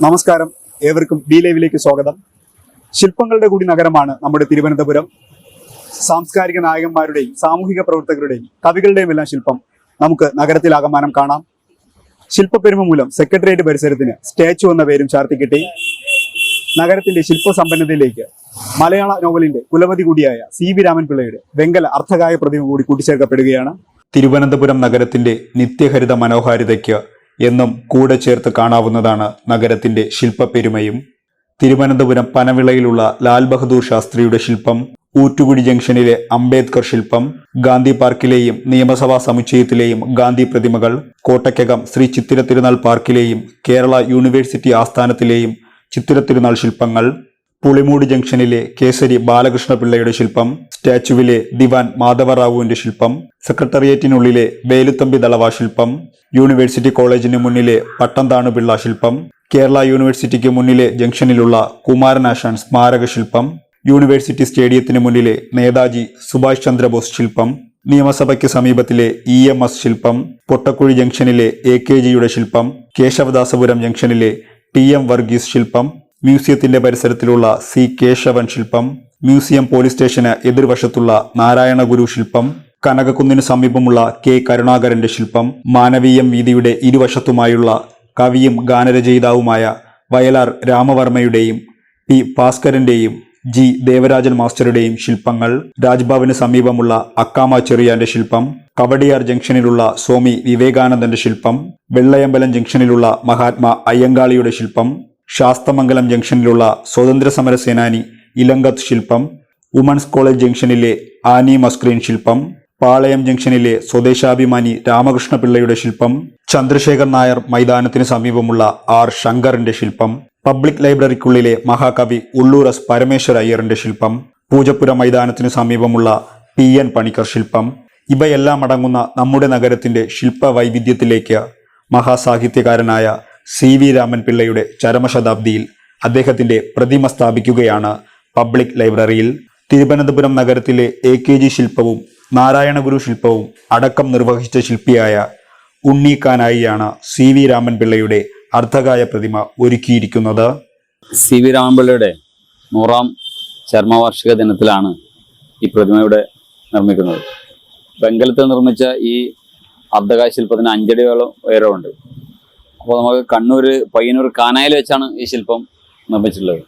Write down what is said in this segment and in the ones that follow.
നമസ്കാരം, ഏവർക്കും ബിലേവിലേക്ക് സ്വാഗതം. ശില്പങ്ങളുടെ കൂടി നഗരമാണ് നമ്മുടെ തിരുവനന്തപുരം. സാംസ്കാരിക നായകന്മാരുടെയും സാമൂഹിക പ്രവർത്തകരുടെയും കവികളുടെയും എല്ലാം ശില്പം നമുക്ക് നഗരത്തിലാകമാനം കാണാം. ശില്പപ്പെരുമ മൂലം സെക്രട്ടേറിയറ്റ് പരിസരത്തിന് സ്റ്റാച്ചു എന്ന പേരും ചാർത്തിക്കിട്ടി. നഗരത്തിന്റെ ശില്പസമ്പന്നതയിലേക്ക് മലയാള നോവലിന്റെ കുലപതി കൂടിയായ സി.വി. രാമൻ പിള്ളയുടെ വെങ്കല അർധകായ പ്രതിമ കൂടി കൂട്ടിച്ചേർക്കപ്പെടുകയാണ്. തിരുവനന്തപുരം നഗരത്തിന്റെ നിത്യഹരിത മനോഹാരിതയ്ക്ക് എന്നും കൂടെ ചേർത്ത് കാണാവുന്നതാണ് നഗരത്തിന്റെ ശില്പപ്പെരുമയും. തിരുവനന്തപുരം പനവിളയിലുള്ള ലാൽ ബഹദൂർ ശാസ്ത്രിയുടെ ശില്പം, ഊറ്റുകുഴി ജംഗ്ഷനിലെ അംബേദ്കർ ശില്പം, ഗാന്ധി പാർക്കിലെയും നിയമസഭാ സമുച്ചയത്തിലെയും ഗാന്ധി പ്രതിമകൾ, കോട്ടയ്ക്കകം ശ്രീ ചിത്തിര തിരുനാൾ പാർക്കിലെയും കേരള യൂണിവേഴ്സിറ്റി ആസ്ഥാനത്തിലെയും ചിത്തിര തിരുനാൾ ശില്പങ്ങൾ, പുളിമൂട് ജംഗ്ഷനിലെ കേസരി ബാലകൃഷ്ണപിള്ളയുടെ ശില്പം, സ്റ്റാച്ചുവിലെ ദിവാൻ മാധവറാവുവിന്റെ ശില്പം, സെക്രട്ടേറിയറ്റിനുള്ളിലെ വേലുത്തമ്പി ദളവ ശില്പം, യൂണിവേഴ്സിറ്റി കോളേജിന് മുന്നിലെ പട്ടംതാണുപിള്ള ശില്പം, കേരള യൂണിവേഴ്സിറ്റിക്ക് മുന്നിലെ ജംഗ്ഷനിലുള്ള കുമാരനാശാൻ സ്മാരക ശില്പം, യൂണിവേഴ്സിറ്റി സ്റ്റേഡിയത്തിന് മുന്നിലെ നേതാജി സുഭാഷ് ചന്ദ്രബോസ് ശില്പം, നിയമസഭയ്ക്ക് സമീപത്തിലെ EMS ശില്പം, പൊട്ടക്കുഴി ജംഗ്ഷനിലെ AKGയുടെ ശില്പം, കേശവദാസപുരം ജംഗ്ഷനിലെ TM വർഗീസ് ശില്പം, മ്യൂസിയത്തിന്റെ പരിസരത്തിലുള്ള C. കേശവൻ ശില്പം, മ്യൂസിയം പോലീസ് സ്റ്റേഷന് എതിർവശത്തുള്ള നാരായണ ഗുരു ശില്പം, കനകക്കുന്നിന് സമീപമുള്ള K. കരുണാകരന്റെ ശില്പം, മാനവീയം വീതിയുടെ ഇരുവശത്തുമായുള്ള കവിയും ഗാനരചയിതാവുമായ വയലാർ രാമവർമ്മയുടെയും P. ഭാസ്കരന്റെയും G. ദേവരാജൻ മാസ്റ്ററുടെയും ശില്പങ്ങൾ, രാജ്ഭവന് സമീപമുള്ള അക്കാമ ചെറിയാന്റെ ശില്പം, കവടിയാർ ജംഗ്ഷനിലുള്ള സ്വാമി വിവേകാനന്ദന്റെ ശില്പം, വെള്ളയമ്പലം ജംഗ്ഷനിലുള്ള മഹാത്മാ അയ്യങ്കാളിയുടെ ശില്പം, ശാസ്തമംഗലം ജംഗ്ഷനിലുള്ള സ്വതന്ത്ര സമര സേനാനി ഇലങ്കത്ത് ശില്പം, വുമൻസ് കോളേജ് ജംഗ്ഷനിലെ ആനി മസ്ക്രീൻ ശില്പം, പാളയം ജംഗ്ഷനിലെ സ്വദേശാഭിമാനി രാമകൃഷ്ണപിള്ളയുടെ ശില്പം, ചന്ദ്രശേഖർ നായർ മൈതാനത്തിന് സമീപമുള്ള R. ശങ്കറിന്റെ ശില്പം, പബ്ലിക് ലൈബ്രറിക്കുള്ളിലെ മഹാകവി ഉള്ളൂർ S. പരമേശ്വര അയ്യറിന്റെ ശില്പം, പൂജപ്പുര മൈതാനത്തിന് സമീപമുള്ള P.N. പണിക്കർ ശില്പം, ഇവയെല്ലാം അടങ്ങുന്ന നമ്മുടെ നഗരത്തിന്റെ ശില്പ വൈവിധ്യത്തിലേക്ക് മഹാസാഹിത്യകാരനായ C.V. രാമൻ പിള്ളയുടെ ചരമശതാബ്ദിയിൽ അദ്ദേഹത്തിന്റെ പ്രതിമ സ്ഥാപിക്കുകയാണ് പബ്ലിക് ലൈബ്രറിയിൽ. തിരുവനന്തപുരം നഗരത്തിലെ AKG ശില്പവും നാരായണ ഗുരു ശില്പവും അടക്കം നിർവഹിച്ച ശില്പിയായ ഉണ്ണീക്കാനായിയാണ് C.V. രാമൻ പിള്ളയുടെ അർധകായ പ്രതിമ ഒരുക്കിയിരിക്കുന്നത്. C.V. രാമൻ പിള്ളയുടെ 100ാം ചരമവാർഷിക ദിനത്തിലാണ് ഈ പ്രതിമയുടെ നിർമ്മിക്കുന്നത്. വെങ്കലത്തിൽ നിർമ്മിച്ച ഈ അർധകായ ശില്പത്തിന് 5 അടിയോളം ഉയരമുണ്ട്. അപ്പോൾ നമുക്ക് കണ്ണൂർ പയ്യന്നൂർ കാനായിൽ വെച്ചാണ് ഈ ശില്പം നിർമ്മിച്ചിട്ടുള്ളത്.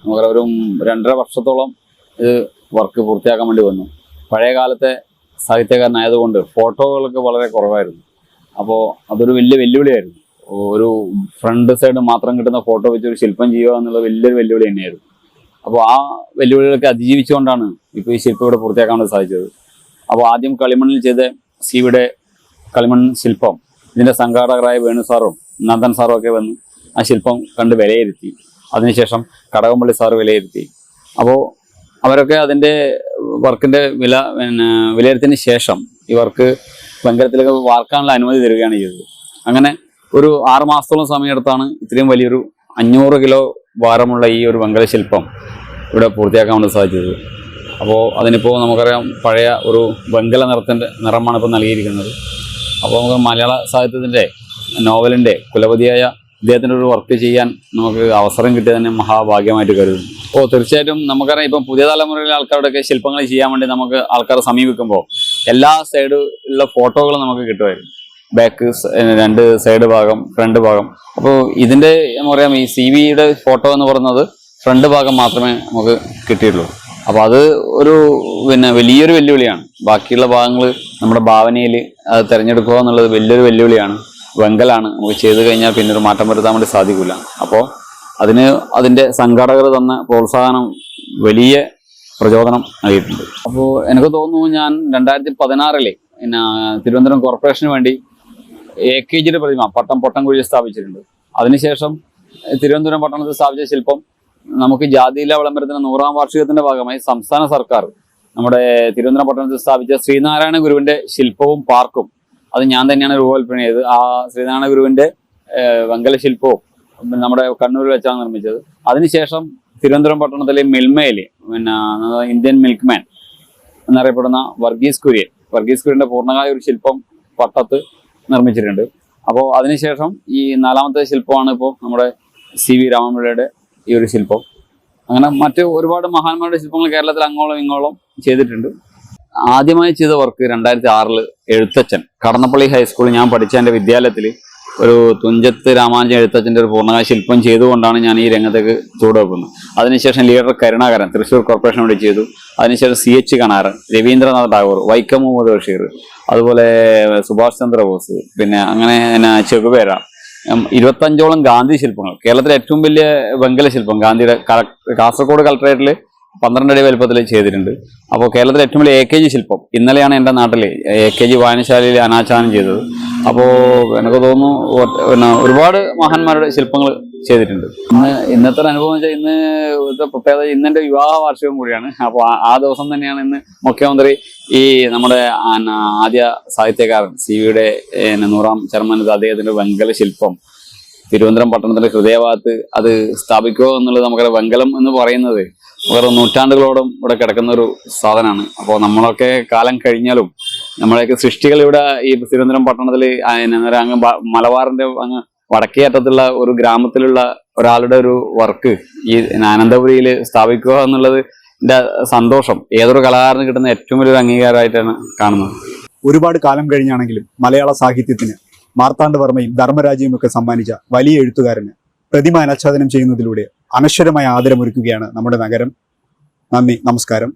നമുക്ക് ഒരു 2.5 വർഷത്തോളം ഇത് വർക്ക് പൂർത്തിയാക്കാൻ വേണ്ടി വന്നു. പഴയ കാലത്തെ സാഹിത്യകാരനായതുകൊണ്ട് ഫോട്ടോകളൊക്കെ വളരെ കുറവായിരുന്നു. അപ്പോൾ അതൊരു വലിയ വെല്ലുവിളിയായിരുന്നു. ഒരു ഫ്രണ്ട് സൈഡ് മാത്രം കിട്ടുന്ന ഫോട്ടോ വെച്ച് ഒരു ശില്പം ചെയ്യുക എന്നുള്ളത് വലിയൊരു വെല്ലുവിളി തന്നെയായിരുന്നു. അപ്പോൾ ആ വെല്ലുവിളികളൊക്കെ അതിജീവിച്ചുകൊണ്ടാണ് ഇപ്പോൾ ഈ ശില്പം ഇവിടെ പൂർത്തിയാക്കാൻ വേണ്ടി സാധിച്ചത്. അപ്പോൾ ആദ്യം കളിമണ്ണിൽ ചെയ്ത സിയുടെ കളിമൺ ശില്പം ഇതിൻ്റെ സംഘാടകരായ വേണു സാറും നന്ദൻ സാറും ഒക്കെ വന്ന് ആ ശില്പം കണ്ട് വിലയിരുത്തി. അതിനുശേഷം കടകംപള്ളി സാറ് വിലയിരുത്തി. അപ്പോൾ അവരൊക്കെ അതിൻ്റെ വർക്കിൻ്റെ വിലയിരുത്തിയതിന് ശേഷം ഈ വർക്ക് വെങ്കലത്തിലൊക്കെ വാർക്കാനുള്ള അനുമതി തരികയാണ് ചെയ്തത്. അങ്ങനെ ഒരു 6 മാസത്തോളം സമയമെടുത്താണ് ഇത്രയും വലിയൊരു 500 കിലോ ഭാരമുള്ള ഈ ഒരു വെങ്കല ശില്പം ഇവിടെ പൂർത്തിയാക്കാൻ വേണ്ടി സാധിച്ചത്. അപ്പോൾ അതിനിപ്പോൾ നമുക്കറിയാം പഴയ ഒരു വെങ്കല നിറമാണ് ഇപ്പോൾ നൽകിയിരിക്കുന്നത്. അപ്പോൾ നമുക്ക് മലയാള സാഹിത്യത്തിൻ്റെ നോവലിൻ്റെ കുലപതിയായ ഇദ്ദേഹത്തിൻ്റെ ഒരു വർക്ക് ചെയ്യാൻ നമുക്ക് അവസരം കിട്ടിയത് തന്നെ മഹാഭാഗ്യമായിട്ട് കരുതുന്നു. അപ്പോൾ തീർച്ചയായിട്ടും നമുക്കറിയാം ഇപ്പം പുതിയ തലമുറയിലെ ആൾക്കാരുടെയൊക്കെ ശില്പങ്ങൾ ചെയ്യാൻ വേണ്ടി നമുക്ക് ആൾക്കാരെ സമീപിക്കുമ്പോൾ എല്ലാ സൈഡിലുള്ള ഫോട്ടോകളും നമുക്ക് കിട്ടുമായിരുന്നു. ബാക്ക് 2 സൈഡ് ഭാഗം, ഫ്രണ്ട് ഭാഗം. അപ്പോൾ ഇതിൻ്റെ നമുക്കറിയാം ഈ CVയുടെ ഫോട്ടോ എന്ന് പറയുന്നത് ഫ്രണ്ട് ഭാഗം മാത്രമേ നമുക്ക് കിട്ടിയിട്ടുള്ളൂ. അപ്പോൾ അത് ഒരു വലിയൊരു വെല്ലുവിളിയാണ്. ബാക്കിയുള്ള ഭാഗങ്ങൾ നമ്മുടെ ഭാവനയിൽ അത് തിരഞ്ഞെടുക്കുക എന്നുള്ളത് വലിയൊരു വെല്ലുവിളിയാണ്. വെങ്കലാണ്, നമുക്ക് ചെയ്തു കഴിഞ്ഞാൽ പിന്നെ ഒരു മാറ്റം വരുത്താൻ വേണ്ടി സാധിക്കില്ല. അപ്പോൾ അതിൻ്റെ സംഘാടകർ തന്ന പ്രോത്സാഹനം വലിയ പ്രചോദനം നൽകിയിട്ടുണ്ട്. അപ്പോൾ എനിക്ക് തോന്നുന്നു ഞാൻ 2016 തിരുവനന്തപുരം കോർപ്പറേഷന് വേണ്ടി AKGയുടെ പ്രതിമ പൊട്ടംകുഴി സ്ഥാപിച്ചിട്ടുണ്ട്. അതിനുശേഷം തിരുവനന്തപുരം പട്ടണത്തിൽ സ്ഥാപിച്ച ശില്പം നമുക്ക് ജാതിയില വിളംബരത്തിന് 100ാം വാർഷികത്തിന്റെ ഭാഗമായി സംസ്ഥാന സർക്കാർ നമ്മുടെ തിരുവനന്തപുരം പട്ടണത്തിൽ സ്ഥാപിച്ച ശ്രീനാരായണ ഗുരുവിന്റെ ശില്പവും പാർക്കും അത് ഞാൻ തന്നെയാണ് രൂപകൽപ്പന ചെയ്തത്. ആ ശ്രീനാരായണ ഗുരുവിന്റെ വെങ്കല ശില്പവും നമ്മുടെ കണ്ണൂരിൽ വെച്ചാണ് നിർമ്മിച്ചത്. അതിനുശേഷം തിരുവനന്തപുരം പട്ടണത്തിലെ മിൽമയിൽ ഇന്ത്യൻ മിൽക്ക്മാൻ എന്നറിയപ്പെടുന്ന വർഗീസ് കുര്യന്റെ പൂർണ്ണകായ ഒരു ശില്പം പട്ടത്ത് നിർമ്മിച്ചിട്ടുണ്ട്. അപ്പോൾ അതിനുശേഷം ഈ 4ാമത്തെ ശില്പമാണ് ഇപ്പോൾ നമ്മുടെ CV രാമൻപിള്ളയുടെ ഈ ഒരു ശില്പം. അങ്ങനെ മറ്റ് ഒരുപാട് മഹാന്മാരുടെ ശില്പങ്ങൾ കേരളത്തിൽ അങ്ങോളം ഇങ്ങോളം ചെയ്തിട്ടുണ്ട്. ആദ്യമായി ചെയ്ത വർക്ക് 2006 എഴുത്തച്ഛൻ കടന്നപ്പള്ളി ഹൈസ്കൂളിൽ ഞാൻ പഠിച്ച എൻ്റെ വിദ്യാലയത്തിൽ ഒരു തുഞ്ചത്ത് രാമാനുജൻ എഴുത്തച്ഛൻ്റെ ഒരു പൂർണ്ണകായ ശില്പം ചെയ്തുകൊണ്ടാണ് ഞാൻ ഈ രംഗത്തേക്ക് ചുവടുവെക്കുന്നത്. അതിനുശേഷം ലീഡർ കരുണാകരൻ തൃശ്ശൂർ കോർപ്പറേഷൻ വേണ്ടി ചെയ്തു. അതിനുശേഷം CH കണാരൻ, രവീന്ദ്രനാഥ് ടാഗോർ, വൈക്കം മുഹമ്മദ് ബഷീർ, അതുപോലെ സുഭാഷ് ചന്ദ്രബോസ്, പിന്നെ അങ്ങനെ ചെകുവേര, 25ഓളം ഗാന്ധി ശില്പങ്ങൾ. കേരളത്തിലെ ഏറ്റവും വലിയ വെങ്കല ശില്പം ഗാന്ധിയുടെ കാസർഗോഡ് കളക്ടറേറ്റിൽ 12 അടി വലുപ്പത്തിൽ ചെയ്തിട്ടുണ്ട്. അപ്പോൾ കേരളത്തിലെ ഏറ്റവും വലിയ AKG ശില്പം ഇന്നലെയാണ് എൻ്റെ നാട്ടിൽ AKG വായനശാലയിൽ അനാച്ഛാദനം ചെയ്തത്. അപ്പോൾ എനിക്ക് തോന്നുന്നു പിന്നെ ഒരുപാട് മഹാന്മാരുടെ ശില്പങ്ങൾ ചെയ്തിട്ടുണ്ട്. ഇന്നത്തെ ഒരു അനുഭവം വെച്ചാൽ ഇന്ന് പ്രത്യേകത ഇന്നെൻ്റെ വിവാഹ വാർഷികം കൂടിയാണ്. അപ്പോൾ ആ ദിവസം തന്നെയാണ് ഇന്ന് മുഖ്യമന്ത്രി ഈ നമ്മുടെ ആദ്യ സാഹിത്യകാരൻ CVയുടെ 100ാം ചരമശത അദ്ദേഹത്തിൻ്റെ വെങ്കല ശില്പം തിരുവനന്തപുരം പട്ടണത്തിന്റെ ഹൃദയഭാഗത്ത് അത് സ്ഥാപിക്കുക എന്നുള്ളത് നമുക്കറിയാം. വെങ്കലം എന്ന് പറയുന്നത് വേറെ നൂറ്റാണ്ടുകളോളം ഇവിടെ കിടക്കുന്ന ഒരു സാധനമാണ്. അപ്പോൾ നമ്മളൊക്കെ കാലം കഴിഞ്ഞാലും നമ്മളെയൊക്കെ സൃഷ്ടികൾ ഇവിടെ ഈ തിരുവനന്തപുരം പട്ടണത്തിൽ അങ്ങ് മലബാറിന്റെ അങ്ങ് വടക്കേ അറ്റത്തുള്ള ഒരു ഗ്രാമത്തിലുള്ള ഒരാളുടെ ഒരു വർക്ക് ഈ അനന്തപുരിയിൽ സ്ഥാപിക്കുക എന്നുള്ളത് എൻ്റെ സന്തോഷം ഏതൊരു കലാകാരന് കിട്ടുന്ന ഏറ്റവും വലിയൊരു അംഗീകാരമായിട്ടാണ് കാണുന്നത്. ഒരുപാട് കാലം കഴിഞ്ഞാണെങ്കിലും മലയാള സാഹിത്യത്തിന് മാർത്താണ്ഡവർമ്മയും ധർമ്മരാജയും ഒക്കെ സമ്മാനിച്ച വലിയ എഴുത്തുകാരന് പ്രതിമ അനാച്ഛാദനം ചെയ്യുന്നതിലൂടെ അനശ്വരമായ ആദരമൊരുക്കുകയാണ് നമ്മുടെ നഗരം. നന്ദി, നമസ്കാരം.